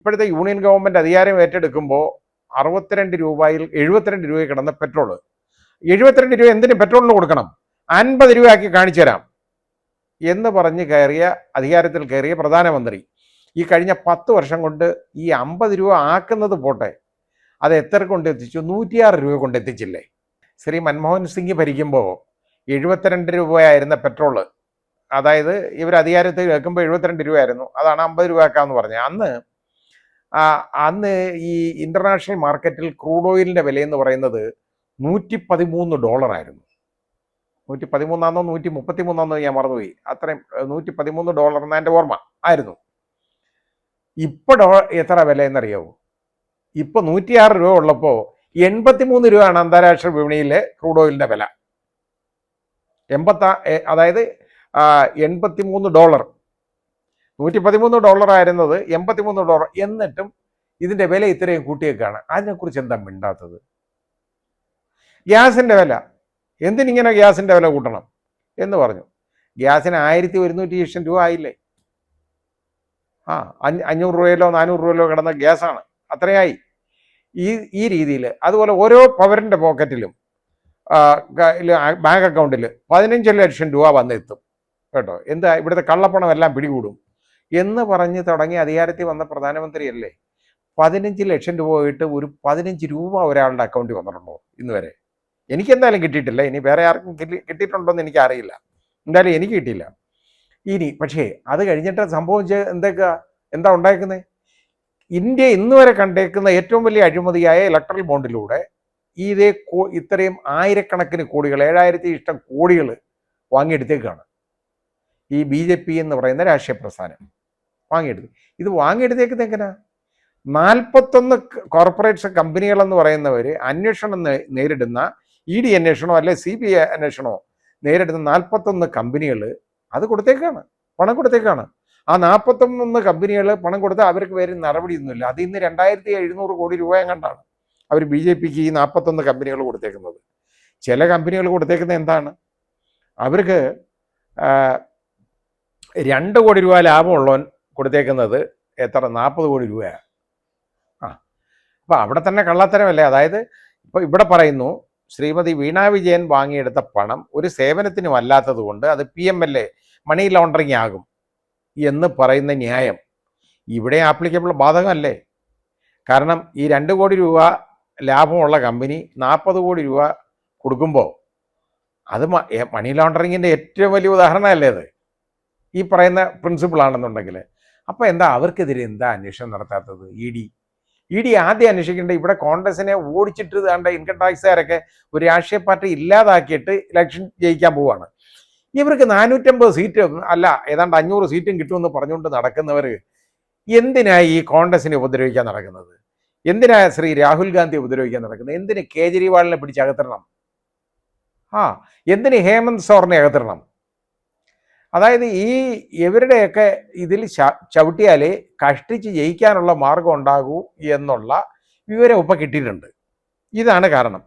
ഇപ്പോഴത്തെ union government അധികാരം ഏറ്റെടുക്കുമ്പോൾ 72 രൂപയിൽ കിടന്ന പെട്രോൾ 72 രൂപ എന്തിന് പെട്രോളിന് കൊടുക്കണം, 50 രൂപയാക്കി കാണിച്ചു തരാം എന്ന് പറഞ്ഞ് അധികാരത്തിൽ കയറിയ പ്രധാനമന്ത്രി ഈ കഴിഞ്ഞ 10 വർഷം കൊണ്ട് ഈ 50 രൂപ ആക്കുന്നത് പോട്ടെ, അത് എത്ര കൊണ്ടെത്തിച്ചു? 106 രൂപ കൊണ്ടെത്തിച്ചില്ലേ? ശ്രീ മൻമോഹൻ സിംഗ് ഭരിക്കുമ്പോൾ 72 രൂപയായിരുന്ന പെട്രോള്, അതായത് ഇവർ അധികാരത്തിൽ കേൾക്കുമ്പോൾ 72 രൂപയായിരുന്നു, അതാണ് 50 രൂപ ആക്കാമെന്ന് പറഞ്ഞത്. അന്ന് ഈ ഇന്റർനാഷണൽ മാർക്കറ്റിൽ ക്രൂഡ് ഓയിലിന്റെ വിലയെന്ന് പറയുന്നത് $113 ആയിരുന്നു. 113 133 ഞാൻ മറന്നുപോയി, അത്രയും $113 എന്ന എൻ്റെ ഓർമ്മ ആയിരുന്നു. ഇപ്പോൾ എത്ര വില എന്നറിയാവോ? ഇപ്പോൾ 106 രൂപ ഉള്ളപ്പോൾ 83 രൂപയാണ് അന്താരാഷ്ട്ര വിപണിയിലെ ക്രൂഡ് ഓയിലിന്റെ വില. അതായത് $83, $113 ആയിരുന്നത് $83. എന്നിട്ടും ഇതിന്റെ വില ഇത്രയും കൂട്ടിയേക്കാണ്. അതിനെക്കുറിച്ച് എന്താ മിണ്ടാത്തത്? ഗ്യാസിന്റെ വില, എന്തിനിങ്ങനെ ഗ്യാസിന്റെ വില കൂട്ടണം എന്ന് പറഞ്ഞു. ഗ്യാസിന് 1100 രൂപ ആയില്ലേ? 500 രൂപയിലോ 400 രൂപയിലോ കിടന്ന ഗ്യാസാണ്, അത്രയായി. ഈ രീതിയിൽ അതുപോലെ ഓരോ പൗരന്റെ പോക്കറ്റിലും ബാങ്ക് അക്കൗണ്ടിൽ 15 ലക്ഷം രൂപ വന്നെത്തും കേട്ടോ. എന്താ ഇവിടുത്തെ കള്ളപ്പണം എല്ലാം പിടികൂടും എന്ന് പറഞ്ഞ് തുടങ്ങി അധികാരത്തിൽ വന്ന പ്രധാനമന്ത്രിയല്ലേ? 15 ലക്ഷം രൂപ പോയിട്ട് ഒരു 15 രൂപ ഒരാളുടെ അക്കൗണ്ടിൽ വന്നിട്ടുണ്ടോ ഇന്ന് വരെ? എനിക്കെന്തായാലും കിട്ടിയിട്ടില്ല. ഇനി വേറെ ആർക്കും കിട്ടിയിട്ടുണ്ടോ എന്ന് എനിക്കറിയില്ല. എന്തായാലും എനിക്ക് കിട്ടിയില്ല. പക്ഷേ അത് കഴിഞ്ഞിട്ട് സംഭവിച്ച എന്താ ഉണ്ടായിരിക്കുന്നത്? ഇന്ത്യ ഇന്ന് വരെ കണ്ടേക്കുന്ന ഏറ്റവും വലിയ അഴിമതിയായ ഇലക്ട്രൽ ബോണ്ടിലൂടെ ഇത്രയും ആയിരക്കണക്കിന് കോടികൾ, 7000 ഇഷ്ടം കോടികൾ വാങ്ങിയെടുത്തേക്കാണ് ഈ BJP എന്ന് പറയുന്ന രാഷ്ട്രീയ പ്രസ്ഥാനം വാങ്ങിയെടുത്ത്. ഇത് വാങ്ങിയെടുത്തേക്കുന്നത് എങ്ങനെയാ? 41 കോർപ്പറേറ്റ്സ് കമ്പനികളെന്ന് പറയുന്നവർ അന്വേഷണം നേരിടുന്ന ED അന്വേഷണമോ അല്ലെ CBI അന്വേഷണമോ നേരിടുന്ന 41 കമ്പനികൾ അത് കൊടുത്തേക്കാണ്, പണം കൊടുത്തേക്കാണ്. ആ 41 കമ്പനികൾ പണം കൊടുത്താൽ അവർക്ക് വേറെ നടപടിയൊന്നുമില്ല. അത് ഇന്ന് 2700 കോടി രൂപ എങ്ങാണ്ടാണ് അവർ BJPക്ക് ഈ 41 കമ്പനികൾ കൊടുത്തേക്കുന്നത്. ചില കമ്പനികൾ കൊടുത്തേക്കുന്നത് എന്താണ്? അവർക്ക് 2 കോടി രൂപ ലാഭമുള്ളവൻ കൊടുത്തേക്കുന്നത് എത്ര? 40 കോടി രൂപയാണ്. അപ്പോൾ അവിടെ തന്നെ കള്ളത്തരമല്ലേ? അതായത് ഇപ്പോൾ ഇവിടെ പറയുന്നു ശ്രീമതി വീണ വിജയൻ വാങ്ങിയെടുത്ത പണം ഒരു സേവനത്തിനും അല്ലാത്തത് കൊണ്ട് അത് PMLA മണി ലോണ്ടറിങ് ആകും എന്ന് പറയുന്ന ന്യായം ഇവിടെ ആപ്ലിക്കബിൾ ബാധകമല്ലേ? കാരണം ഈ 2 കോടി രൂപ ലാഭമുള്ള കമ്പനി 40 കോടി രൂപ കൊടുക്കുമ്പോൾ അത് മണി ലോണ്ടറിങ്ങിൻ്റെ ഏറ്റവും വലിയ ഉദാഹരണമല്ലേ അത്? ഈ പറയുന്ന പ്രിൻസിപ്പിളാണെന്നുണ്ടെങ്കിൽ അപ്പോൾ എന്താ അവർക്കെതിരെ എന്താ അന്വേഷണം നടത്താത്തത്? ED ആദ്യം അന്വേഷിക്കേണ്ട. ഇവിടെ കോൺഗ്രസിനെ ഓടിച്ചിട്ട് വേണ്ട ഇൻകം ടാക്സുകാരൊക്കെ ഒരു രാഷ്ട്രീയ പാർട്ടി ഇല്ലാതാക്കിയിട്ട് ഇലക്ഷൻ ജയിക്കാൻ പോവാണ്. ഇവർക്ക് 450 സീറ്റ് അല്ല, ഏതാണ്ട് 500 സീറ്റും കിട്ടുമെന്ന് പറഞ്ഞുകൊണ്ട് നടക്കുന്നവർ എന്തിനായി ഈ കോൺഗ്രസിനെ ഉപദ്രവിക്കാൻ നടക്കുന്നത്? എന്തിനാ ശ്രീ രാഹുൽ ഗാന്ധി ഉപദ്രവിക്കാൻ നടക്കുന്നത്? എന്തിന് കേജ്രിവാളിനെ പിടിച്ചകത്തിടണം? എന്തിന് ഹേമന്ത് സോറിനെ അകത്തിടണം? അതായത് ഇവരുടെയൊക്കെ ഇതിൽ ചവിട്ടിയാലേ കഷ്ടിച്ച് ജയിക്കാനുള്ള മാർഗം ഉണ്ടാകൂ എന്നുള്ള വിവരം ഇപ്പം കിട്ടിയിട്ടുണ്ട്. ഇതാണ് കാരണം.